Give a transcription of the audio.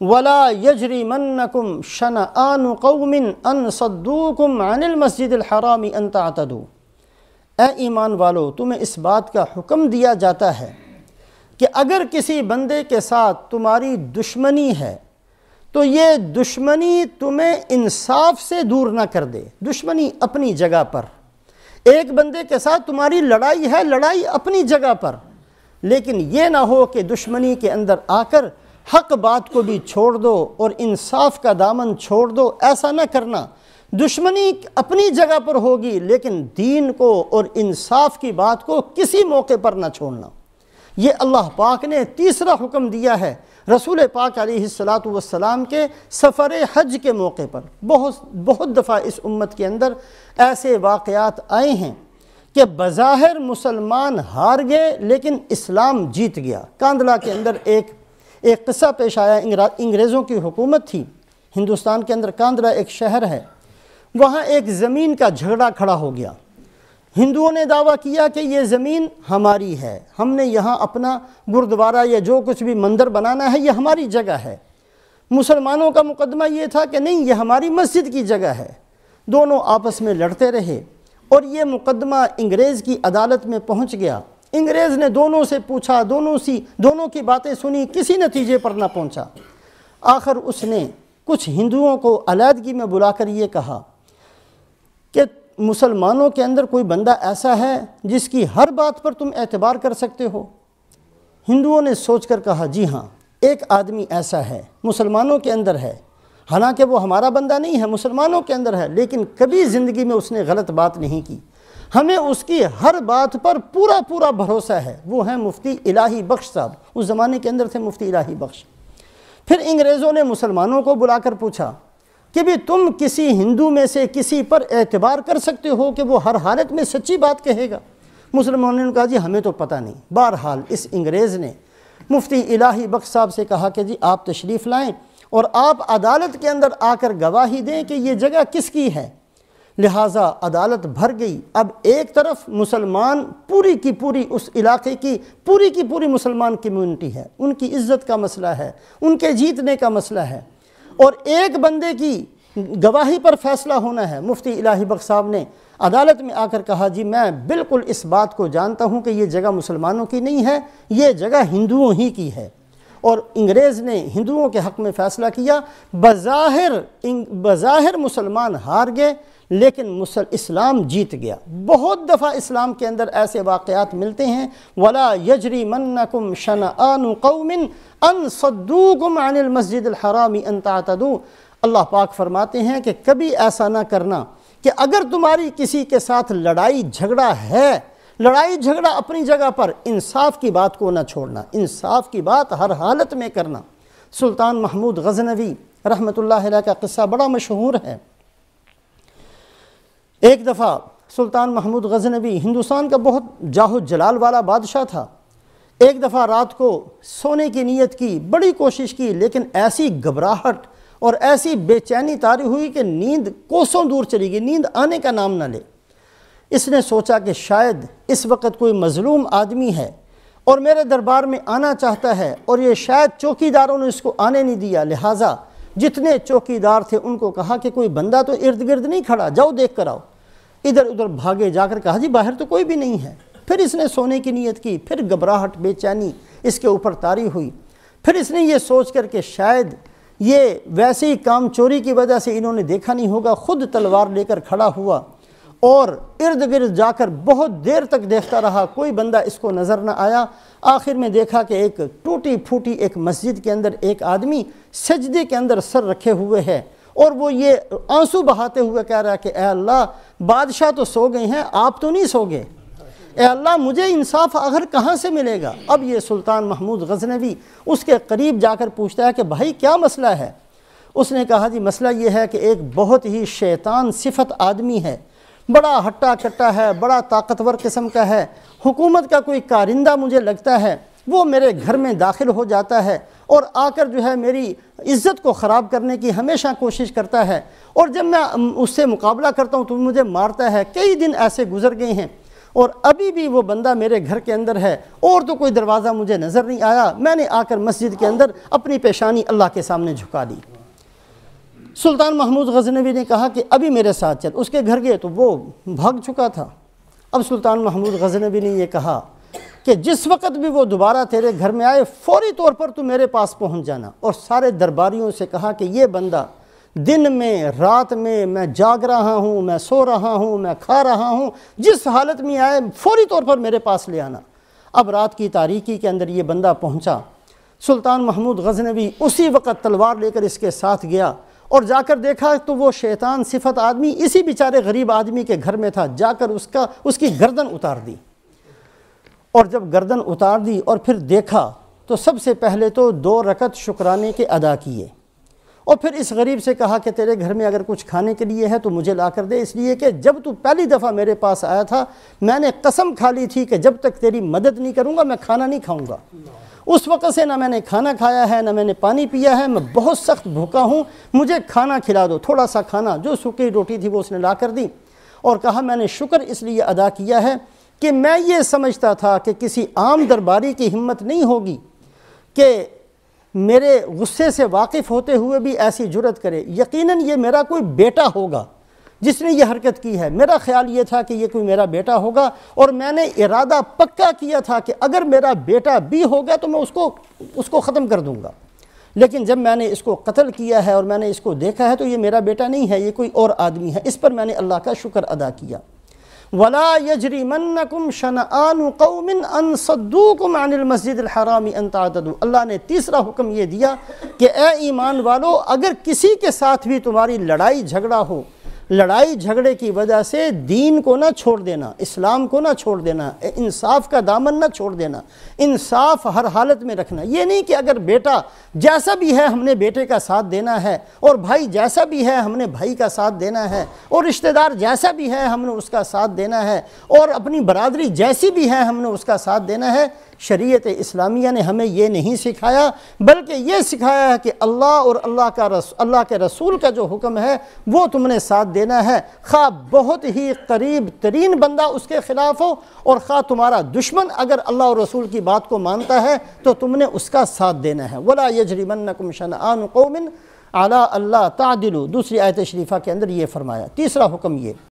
وَلَا يَجْرِمَنَّكُمْ شَنَآنُ قَوْمٍ أَن صَدُّوكُمْ عَنِ الْمَسْجِدِ الْحَرَامِ أَن تَعْتَدُوا۔ اے ایمان والو، تمہیں اس بات کا حکم دیا جاتا ہے کہ اگر کسی بندے کے ساتھ تمہاری دشمنی ہے تو یہ دشمنی تمہیں انصاف سے دور نہ کر دے۔ دشمنی اپنی جگہ پر، ایک بندے کے ساتھ تمہاری لڑائی ہے، لڑائی اپنی جگہ پر، لیکن یہ نہ ہو کہ دشمنی کے اندر آ کر حق بات کو بھی چھوڑ دو اور انصاف کا دامن چھوڑ دو۔ ایسا نہ کرنا۔ دشمنی اپنی جگہ پر ہوگی لیکن دین کو اور انصاف کی بات کو کسی موقع پر نہ چھوڑنا۔ یہ اللہ پاک نے تیسرا حکم دیا ہے رسول پاک علیہ السلام کے سفر حج کے موقع پر۔ بہت دفعہ اس امت کے اندر ایسے واقعات آئے ہیں کہ بظاہر مسلمان ہار گئے لیکن اسلام جیت گیا۔ کاندھلا کے اندر ایک قصہ پیش آیا۔ انگریزوں کی حکومت تھی ہندوستان کے اندر، کاندھلا ایک شہر ہے، وہاں ایک زمین کا جھگڑا کھڑا ہو گیا۔ ہندوؤں نے دعویٰ کیا کہ یہ زمین ہماری ہے، ہم نے یہاں اپنا گردوارہ یا جو کچھ بھی مندر بنانا ہے، یہ ہماری جگہ ہے۔ مسلمانوں کا مقدمہ یہ تھا کہ نہیں، یہ ہماری مسجد کی جگہ ہے۔ دونوں آپس میں لڑتے رہے اور یہ مقدمہ انگریز کی عدالت میں پہنچ گیا۔ انگریز نے دونوں سے پوچھا، دونوں کی باتیں سنی، کسی نتیجے پر نہ پہنچا۔ آخر اس نے کچھ ہندوؤں کو علیحدگی میں بلا کر یہ کہا کہ مسلمانوں کے اندر کوئی بندہ ایسا ہے جس کی ہر بات پر تم اعتبار کر سکتے ہو؟ ہندوؤں نے سوچ کر کہا جی ہاں، ایک آدمی ایسا ہے، مسلمانوں کے اندر ہے، حالانکہ وہ ہمارا بندہ نہیں ہے، مسلمانوں کے اندر ہے، لیکن کبھی زندگی میں اس نے غلط بات نہیں کی، ہمیں اس کی ہر بات پر پورا بھروسہ ہے۔ وہ ہیں مفتی الہی بخش صاحب، اس زمانے کے اندر تھے مفتی الہی بخش۔ پھر انگریزوں نے مسلمانوں کو بلا کر پوچھا کہ بھی تم کسی ہندو میں سے کسی پر اعتبار کر سکتے ہو کہ وہ ہر حالت میں سچی بات کہے گا؟ مسلمانوں نے کہا جی ہمیں تو پتہ نہیں۔ بہرحال اس انگریز نے مفتی الہی بخش صاحب سے کہا کہ جی آپ تشریف لائیں اور آپ عدالت کے اندر آ کر گواہی دیں کہ یہ جگہ کس کی ہے۔ لہٰذا عدالت بھر گئی۔ اب ایک طرف مسلمان پوری کی پوری اس علاقے کی پوری مسلمان کمیونٹی ہے، ان کی عزت کا مسئلہ ہے، ان کے جیتنے کا مسئلہ ہے، اور ایک بندے کی گواہی پر فیصلہ ہونا ہے۔ مفتی الہی بخش صاحب نے عدالت میں آ کر کہا جی میں بالکل اس بات کو جانتا ہوں کہ یہ جگہ مسلمانوں کی نہیں ہے، یہ جگہ ہندوؤں ہی کی ہے، اور انگریز نے ہندوؤں کے حق میں فیصلہ کیا۔ بظاہر مسلمان ہار گئے لیکن اسلام جیت گیا۔ بہت دفعہ اسلام کے اندر ایسے واقعات ملتے ہیں، وَلَا يَجْرِمَنَّكُمْ شَنَآنُ قَوْمٍ أَن صَدُّوكُمْ عَنِ الْمَسْجِدِ الْحَرَامِ أَن تَعْتَدُوا۔ اللہ پاک فرماتے ہیں کہ کبھی ایسا نہ کرنا کہ اگر تمہاری کسی کے ساتھ لڑائی جھگڑا ہے، لڑائی جھگڑا اپنی جگہ پر، انصاف کی بات کو نہ چھوڑنا، انصاف کی بات ہر حالت میں کرنا۔ سلطان محمود غزنوی رحمۃ اللہ علیہ کا قصہ بڑا مشہور ہے۔ ایک دفعہ سلطان محمود غزنوی ہندوستان کا بہت جاہ جلال والا بادشاہ تھا۔ ایک دفعہ رات کو سونے کی نیت کی، بڑی کوشش کی، لیکن ایسی گھبراہٹ اور ایسی بے چینی طاری ہوئی کہ نیند کوسوں دور چلی گئی، نیند آنے کا نام نہ لے۔ اس نے سوچا کہ شاید اس وقت کوئی مظلوم آدمی ہے اور میرے دربار میں آنا چاہتا ہے، اور یہ شاید چوکیداروں نے اس کو آنے نہیں دیا، لہٰذا جتنے چوکیدار تھے ان کو کہا کہ کوئی بندہ تو ارد گرد نہیں کھڑا، جاؤ دیکھ کر آؤ۔ ادھر ادھر بھاگے، جا کر کہا جی باہر تو کوئی بھی نہیں ہے۔ پھر اس نے سونے کی نیت کی، پھر گھبراہٹ بے چینی اس کے اوپر طاری ہوئی۔ پھر اس نے یہ سوچ کر کہ شاید یہ ویسے ہی کام چوری کی وجہ سے انہوں نے دیکھا نہیں ہوگا، خود تلوار لے کر کھڑا ہوا اور ارد گرد جا کر بہت دیر تک دیکھتا رہا، کوئی بندہ اس کو نظر نہ آیا۔ آخر میں دیکھا کہ ایک ٹوٹی پھوٹی ایک مسجد کے اندر ایک آدمی سجدے کے اندر سر رکھے ہوئے ہے، اور وہ یہ آنسو بہاتے ہوئے کہہ رہا ہے کہ اے اللہ، بادشاہ تو سو گئے ہیں، آپ تو نہیں سو گئے، اے اللہ مجھے انصاف آخر کہاں سے ملے گا؟ اب یہ سلطان محمود غزنوی اس کے قریب جا کر پوچھتا ہے کہ بھائی کیا مسئلہ ہے؟ اس نے کہا جی مسئلہ یہ ہے کہ ایک بہت ہی شیطان صفت آدمی ہے، بڑا ہٹا کٹا ہے، بڑا طاقتور قسم کا ہے، حکومت کا کوئی کارندہ مجھے لگتا ہے، وہ میرے گھر میں داخل ہو جاتا ہے اور آ کر جو ہے میری عزت کو خراب کرنے کی ہمیشہ کوشش کرتا ہے، اور جب میں اس سے مقابلہ کرتا ہوں تو مجھے مارتا ہے۔ کئی دن ایسے گزر گئے ہیں اور ابھی بھی وہ بندہ میرے گھر کے اندر ہے اور تو کوئی دروازہ مجھے نظر نہیں آیا، میں نے آ کر مسجد کے اندر اپنی پیشانی اللہ کے سامنے جھکا دی۔ سلطان محمود غزنوی نے کہا کہ ابھی میرے ساتھ چل، اس کے گھر گئے تو وہ بھاگ چکا تھا۔ اب سلطان محمود غزنوی نے یہ کہا کہ جس وقت بھی وہ دوبارہ تیرے گھر میں آئے فوری طور پر تو میرے پاس پہنچ جانا، اور سارے درباریوں سے کہا کہ یہ بندہ دن میں رات میں جاگ رہا ہوں، میں سو رہا ہوں، میں کھا رہا ہوں، جس حالت میں آئے فوری طور پر میرے پاس لے آنا۔ اب رات کی تاریکی کے اندر یہ بندہ پہنچا، سلطان محمود غزنوی اسی وقت تلوار لے کر اس کے ساتھ گیا اور جا کر دیکھا تو وہ شیطان صفت آدمی اسی بیچارے غریب آدمی کے گھر میں تھا، جا کر اس کی گردن اتار دی، اور جب گردن اتار دی اور پھر دیکھا تو سب سے پہلے تو 2 رکعت شکرانے کے ادا کیے، اور پھر اس غریب سے کہا کہ تیرے گھر میں اگر کچھ کھانے کے لیے ہے تو مجھے لا کر دے، اس لیے کہ جب تو پہلی دفعہ میرے پاس آیا تھا میں نے قسم کھا لی تھی کہ جب تک تیری مدد نہیں کروں گا میں کھانا نہیں کھاؤں گا۔ اس وقت سے نہ میں نے کھانا کھایا ہے نہ میں نے پانی پیا ہے، میں بہت سخت بھوکا ہوں، مجھے کھانا کھلا دو۔ تھوڑا سا کھانا جو سوکھی روٹی تھی وہ اس نے لا کر دی، اور کہا میں نے شکر اس لیے ادا کیا ہے کہ میں یہ سمجھتا تھا کہ کسی عام درباری کی ہمت نہیں ہوگی کہ میرے غصے سے واقف ہوتے ہوئے بھی ایسی جرت کرے، یقیناً یہ میرا کوئی بیٹا ہوگا جس نے یہ حرکت کی ہے۔ میرا خیال یہ تھا کہ یہ کوئی میرا بیٹا ہوگا، اور میں نے ارادہ پکا کیا تھا کہ اگر میرا بیٹا بھی ہوگا تو میں اس کو ختم کر دوں گا، لیکن جب میں نے اس کو قتل کیا ہے اور میں نے اس کو دیکھا ہے تو یہ میرا بیٹا نہیں ہے، یہ کوئی اور آدمی ہے۔ اس پر میں نے اللہ کا شکر ادا کیا۔ وَلَا يَجْرِمَنَّكُمْ شَنَآنُ قَوْمٍ أَن صَدُّوكُمْ عَنِ الْمَسْجِدِ الْحَرَامِ أَن تَعْتَدُوا۔ اللہ نے تیسرا حکم یہ دیا کہ اے ایمان والو، اگر کسی کے ساتھ بھی تمہاری لڑائی جھگڑا ہو، لڑائی جھگڑے کی وجہ سے دین کو نہ چھوڑ دینا، اسلام کو نہ چھوڑ دینا، انصاف کا دامن نہ چھوڑ دینا، انصاف ہر حالت میں رکھنا۔ یہ نہیں کہ اگر بیٹا جیسا بھی ہے ہم نے بیٹے کا ساتھ دینا ہے، اور بھائی جیسا بھی ہے ہم نے بھائی کا ساتھ دینا ہے، اور رشتہ دار جیسا بھی ہے ہم نے اس کا ساتھ دینا ہے، اور اپنی برادری جیسی بھی ہے ہم نے اس کا ساتھ دینا ہے۔ شریعت اسلامیہ نے ہمیں یہ نہیں سکھایا، بلکہ یہ سکھایا ہے کہ اللہ اور اللہ کے رسول کا جو حکم ہے وہ تم نے ساتھ دینا ہے، خواہ بہت ہی قریب ترین بندہ اس کے خلاف ہو، اور خواہ تمہارا دشمن اگر اللہ اور رسول کی بات کو مانتا ہے تو تم نے اس کا ساتھ دینا ہے۔ وَلَا يَجْرِمَنَّكُمْ شَنَآنُ قَوْمٍ عَلَىٰ أَلَّا تَعْدِلُوا، دوسری آیت شریفہ کے اندر یہ فرمایا۔ تیسرا حکم یہ